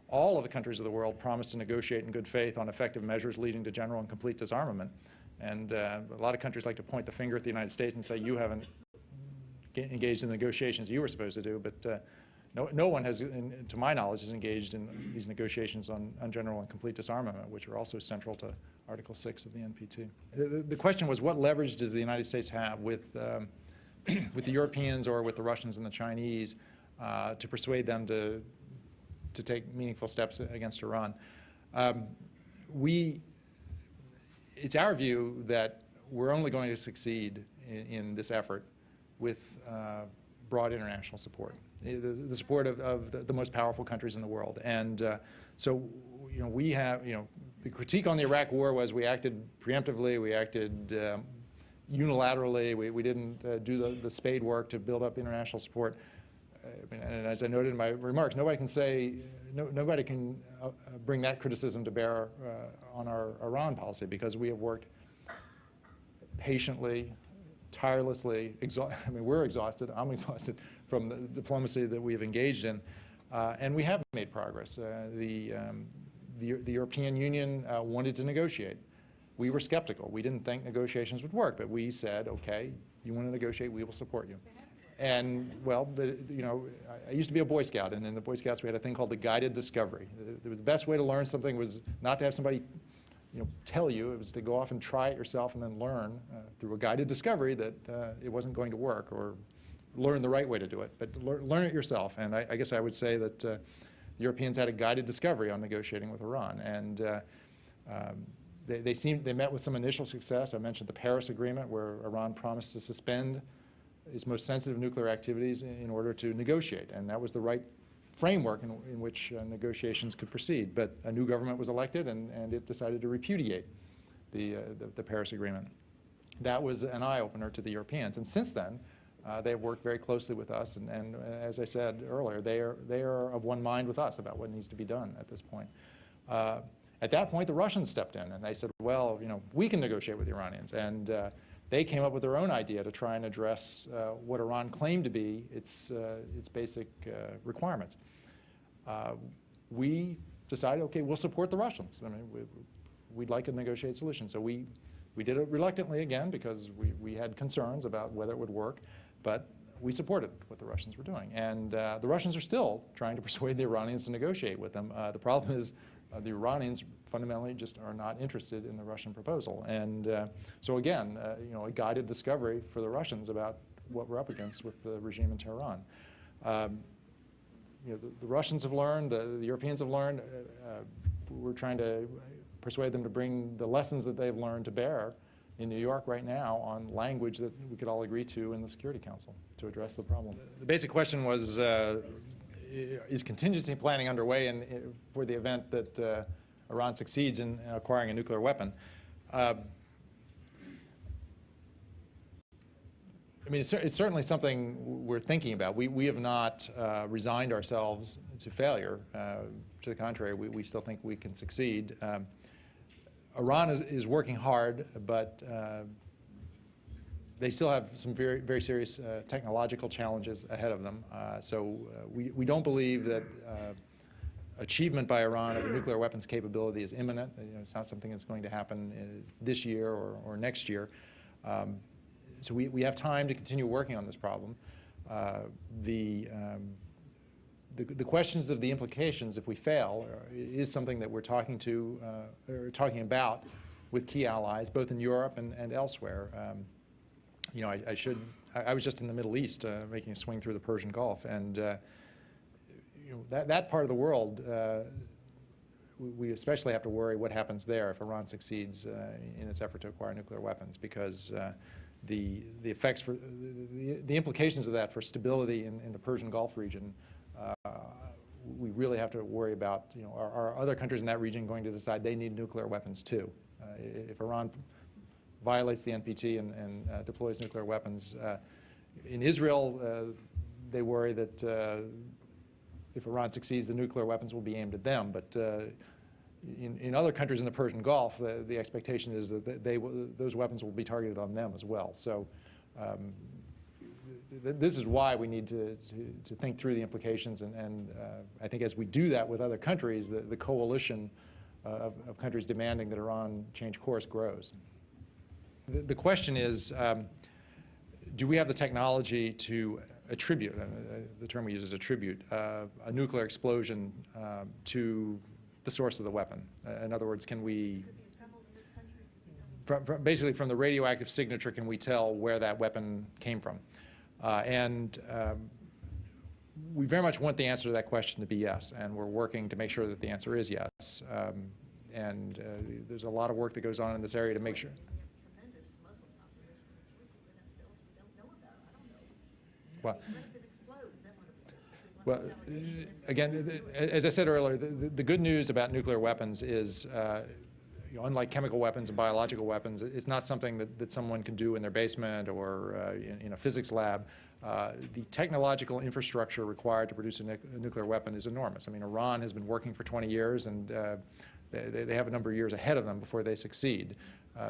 all of the countries of the world promised to negotiate in good faith on effective measures leading to general and complete disarmament. And a lot of countries like to point the finger at the United States and say, you haven't engaged in the negotiations you were supposed to do, but no one has, to my knowledge, is engaged in these negotiations on general and complete disarmament, which are also central to Article 6 of the NPT. The question was, what leverage does the United States have with the Europeans or with the Russians and the Chinese to persuade them to take meaningful steps against Iran? It's our view that we're only going to succeed in this effort with broad international support, the support of the most powerful countries in the world. And so, we have, the critique on the Iraq War was we acted preemptively, we acted unilaterally, we didn't do the spade work to build up international support. I mean, and as I noted in my remarks, nobody can say, nobody can bring that criticism to bear on our Iran policy, because we have worked patiently, tirelessly, I mean, we're exhausted, I'm exhausted from the diplomacy that we have engaged in, and we have made progress. The European Union wanted to negotiate. We were skeptical. We didn't think negotiations would work, but we said, okay, you want to negotiate, we will support you. And, well, you know, I used to be a Boy Scout, and in the Boy Scouts we had a thing called the guided discovery. The best way to learn something was not to have somebody, you know, tell you. It was to go off and try it yourself and then learn through a guided discovery that it wasn't going to work, or learn the right way to do it, but learn it yourself. And I guess I would say that the Europeans had a guided discovery on negotiating with Iran, and they met with some initial success. I mentioned the Paris Agreement, where Iran promised to suspend its most sensitive nuclear activities in order to negotiate, and that was the right framework in which negotiations could proceed. But a new government was elected, and it decided to repudiate the Paris Agreement. That was an eye-opener to the Europeans, and since then they have worked very closely with us, and as I said earlier, they are of one mind with us about what needs to be done at this point. At that point, the Russians stepped in, and they said, well, you know, we can negotiate with the Iranians, and they came up with their own idea to try and address what Iran claimed to be its basic requirements. We decided, okay, we'll support the Russians. I mean, we'd like a negotiated solution. So we did it reluctantly again, because we had concerns about whether it would work, but we supported what the Russians were doing. And the Russians are still trying to persuade the Iranians to negotiate with them. The problem is the Iranians fundamentally just are not interested in the Russian proposal. And so again, you know, a guided discovery for the Russians about what we're up against with the regime in Tehran. You know, the Russians have learned, the Europeans have learned. We're trying to persuade them to bring the lessons that they've learned to bear in New York right now on language that we could all agree to in the Security Council to address the problem. The basic question was, is contingency planning underway for the event that Iran succeeds in acquiring a nuclear weapon? I mean, it's certainly something we're thinking about. We have not resigned ourselves to failure. To the contrary, we still think we can succeed. Iran is working hard, but they still have some very, very serious technological challenges ahead of them. So we don't believe that achievement by Iran of a nuclear weapons capability is imminent. You know, it's not something that's going to happen this year or next year. So we have time to continue working on this problem. The questions of the implications if we fail is something that we're talking about with key allies, both in Europe and elsewhere. You know, I was just in the Middle East making a swing through the Persian Gulf, and you know, that part of the world, we especially have to worry what happens there if Iran succeeds in its effort to acquire nuclear weapons, because the effects for the implications of that for stability in the Persian Gulf region, we really have to worry about. You know, are other countries in that region going to decide they need nuclear weapons too? If Iran violates the NPT and deploys nuclear weapons, in Israel, they worry that if Iran succeeds, the nuclear weapons will be aimed at them. But in other countries in the Persian Gulf, the expectation is that those weapons will be targeted on them as well. So this is why we need to think through the implications, and I think as we do that with other countries, the coalition of countries demanding that Iran change course grows. The question is, do we have the technology to attribute, the term we use is attribute, a nuclear explosion to the source of the weapon? In other words, can we, basically from the radioactive signature, can we tell where that weapon came from? We very much want the answer to that question to be yes, and we're working to make sure that the answer is yes. There's a lot of work that goes on in this area to make sure. Well, again, as I said earlier, the good news about nuclear weapons is, you know, unlike chemical weapons and biological weapons, it's not something that someone can do in their basement or in a physics lab. the technological infrastructure required to produce a nuclear weapon is enormous. I mean, Iran has been working for 20 years, and they have a number of years ahead of them before they succeed.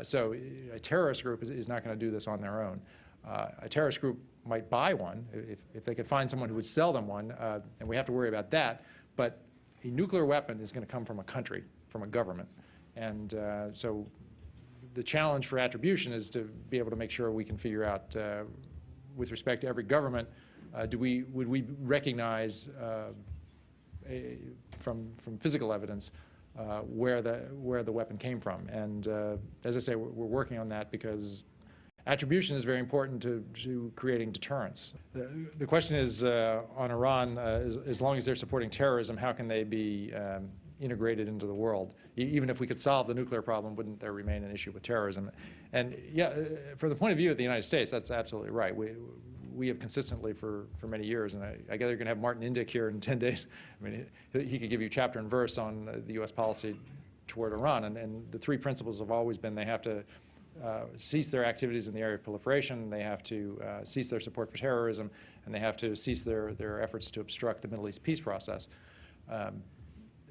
So a terrorist group is not going to do this on their own. A terrorist group might buy one if they could find someone who would sell them one, and we have to worry about that. But a nuclear weapon is going to come from a country, from a government. And so the challenge for attribution is to be able to make sure we can figure out, with respect to every government, would we recognize from physical evidence where the weapon came from. And as I say, we're working on that because attribution is very important to creating deterrence. The question is on Iran, as long as they're supporting terrorism, how can they be integrated into the world? Even if we could solve the nuclear problem, wouldn't there remain an issue with terrorism? And yeah, from the point of view of the United States, that's absolutely right. We have consistently for many years, and I gather you're going to have Martin Indyk here in 10 days. I mean, he could give you chapter and verse on the U.S. policy toward Iran, and the three principles have always been they have to cease their activities in the area of proliferation, they have to cease their support for terrorism, and they have to cease their efforts to obstruct the Middle East peace process.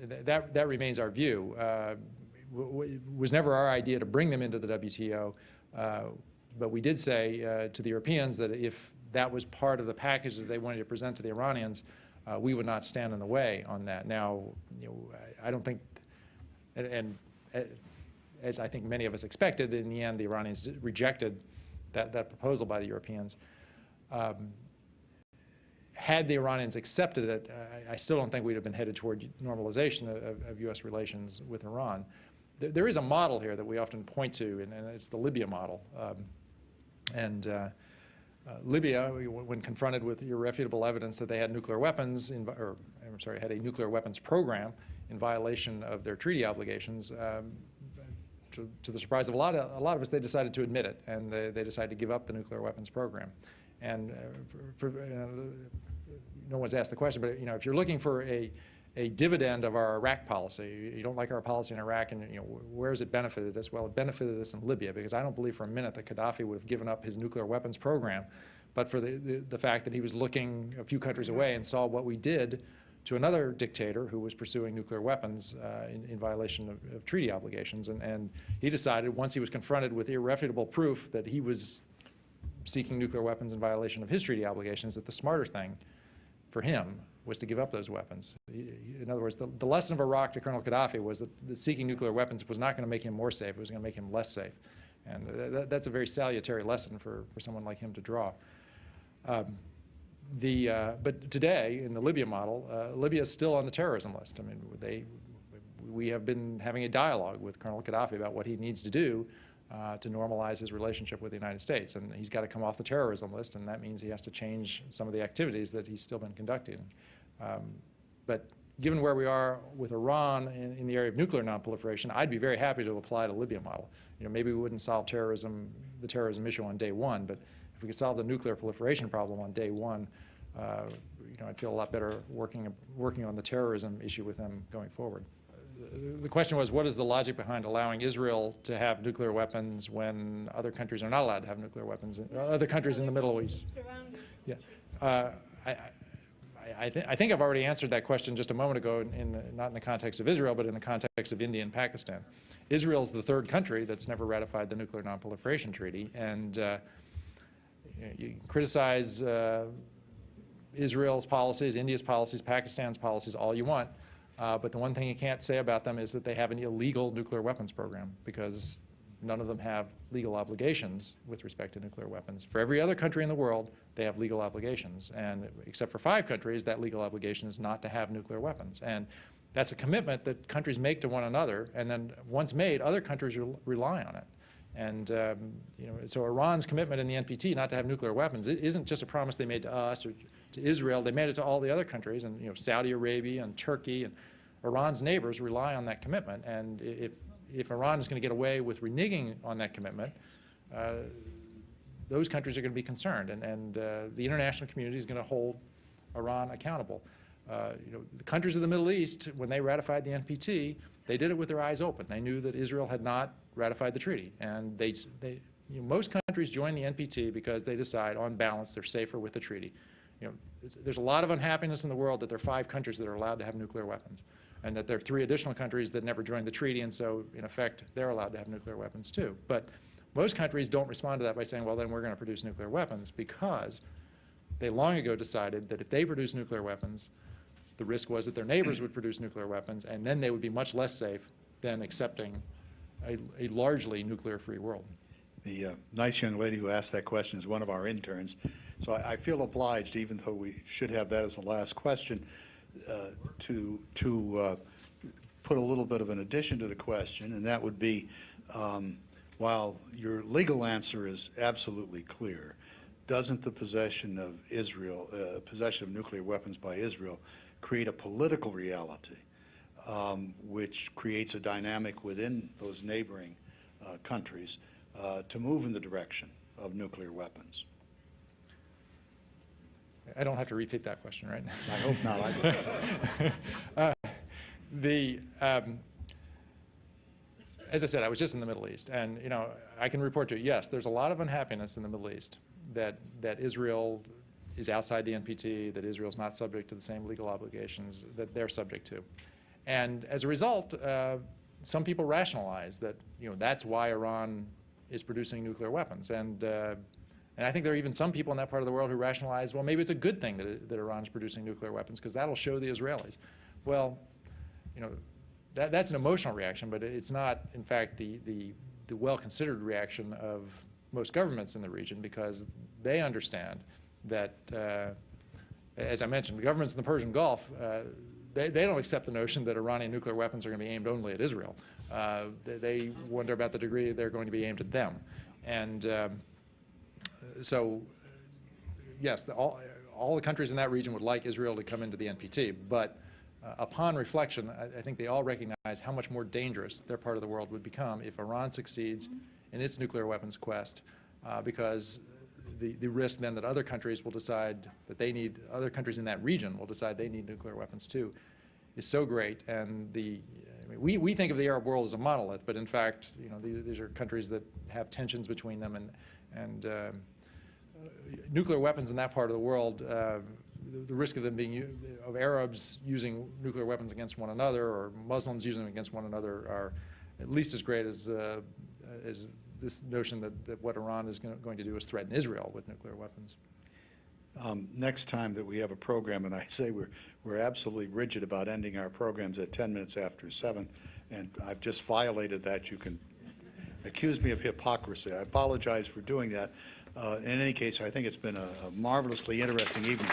That remains our view. It was never our idea to bring them into the WTO, but we did say to the Europeans that if that was part of the package that they wanted to present to the Iranians, we would not stand in the way on that. Now, I don't think, and as I think many of us expected, in the end, the Iranians rejected that proposal by the Europeans. Had the Iranians accepted it, I still don't think we'd have been headed toward normalization of U.S. relations with Iran. There is a model here that we often point to, and it's the Libya model. Libya, when confronted with irrefutable evidence that they had nuclear weapons, had a nuclear weapons program in violation of their treaty obligations, to the surprise of a lot of us, they decided to admit it, and they decided to give up the nuclear weapons program. And no one's asked the question, but if you're looking for a dividend of our Iraq policy, you don't like our policy in Iraq, and where has it benefited us? Well, it benefited us in Libya, because I don't believe for a minute that Gaddafi would have given up his nuclear weapons program, but for the fact that he was looking a few countries away and saw what we did to another dictator who was pursuing nuclear weapons in violation of treaty obligations. And he decided, once he was confronted with irrefutable proof that he was seeking nuclear weapons in violation of his treaty obligations, that the smarter thing for him was to give up those weapons. In other words, the lesson of Iraq to Colonel Gaddafi was that seeking nuclear weapons was not going to make him more safe, it was going to make him less safe. And that's a very salutary lesson for someone like him to draw. But today, in the Libya model, Libya is still on the terrorism list. I mean, we have been having a dialogue with Colonel Gaddafi about what he needs to do to normalize his relationship with the United States. And he's got to come off the terrorism list, and that means he has to change some of the activities that he's still been conducting. But given where we are with Iran in the area of nuclear nonproliferation, I'd be very happy to apply the Libya model. Maybe we wouldn't solve the terrorism issue on day one, but if we could solve the nuclear proliferation problem on day one, I'd feel a lot better working on the terrorism issue with them going forward. The question was, what is the logic behind allowing Israel to have nuclear weapons when other countries are not allowed to have nuclear weapons, other countries in the Middle East? Yeah. I think I've already answered that question just a moment ago, not in the context of Israel, but in the context of India and Pakistan. Israel is the third country that's never ratified the Nuclear Nonproliferation Treaty, and you can criticize Israel's policies, India's policies, Pakistan's policies all you want, but the one thing you can't say about them is that they have an illegal nuclear weapons program, because none of them have legal obligations with respect to nuclear weapons. For every other country in the world, they have legal obligations, and except for 5 countries, that legal obligation is not to have nuclear weapons. And that's a commitment that countries make to one another, and then once made, other countries rely on it. And so Iran's commitment in the NPT not to have nuclear weapons, it isn't just a promise they made to us or to Israel. They made it to all the other countries, and Saudi Arabia and Turkey and Iran's neighbors rely on that commitment. And if Iran is going to get away with reneging on that commitment, those countries are going to be concerned, and the international community is going to hold Iran accountable. The countries of the Middle East, when they ratified the NPT, they did it with their eyes open. They knew that Israel had not ratified the treaty, and most countries join the NPT because they decide, on balance, they're safer with the treaty. There's a lot of unhappiness in the world that there are 5 countries that are allowed to have nuclear weapons, and that there are 3 additional countries that never joined the treaty, and so, in effect, they're allowed to have nuclear weapons too. But most countries don't respond to that by saying, well, then we're going to produce nuclear weapons, because they long ago decided that if they produce nuclear weapons, the risk was that their neighbors would produce nuclear weapons, and then they would be much less safe than accepting a largely nuclear-free world. The nice young lady who asked that question is one of our interns, so I feel obliged, even though we should have that as the last question, to put a little bit of an addition to the question, and that would be, while your legal answer is absolutely clear, doesn't the possession of Israel, possession of nuclear weapons by Israel, create a political reality, which creates a dynamic within those neighboring countries to move in the direction of nuclear weapons? I don't have to repeat that question, right? I hope not. As I said, I was just in the Middle East, and I can report to you, yes, there's a lot of unhappiness in the Middle East that Israel is outside the NPT, that Israel's not subject to the same legal obligations that they're subject to. And as a result, some people rationalize that that's why Iran is producing nuclear weapons. And I think there are even some people in that part of the world who rationalize, well, maybe it's a good thing that Iran is producing nuclear weapons, because that'll show the Israelis. Well, that's an emotional reaction, but it's not, in fact, the well-considered reaction of most governments in the region, because they understand that, as I mentioned, the governments in the Persian Gulf, they don't accept the notion that Iranian nuclear weapons are going to be aimed only at Israel. They wonder about the degree they're going to be aimed at them. And so, yes, all the countries in that region would like Israel to come into the NPT, but upon reflection, I think they all recognize how much more dangerous their part of the world would become if Iran succeeds in its nuclear weapons quest, because the risk then that other countries will decide that they need, other countries in that region will decide they need nuclear weapons too, is so great. And we think of the Arab world as a monolith, but in fact, these are countries that have tensions between them, and nuclear weapons in that part of the world, the risk of them of Arabs using nuclear weapons against one another, or Muslims using them against one another, are at least as great as this notion that what Iran is going to do is threaten Israel with nuclear weapons. Next time that we have a program, and I say we're absolutely rigid about ending our programs at 10 minutes after 7, and I've just violated that. You can accuse me of hypocrisy. I apologize for doing that. In any case, I think it's been a marvelously interesting evening.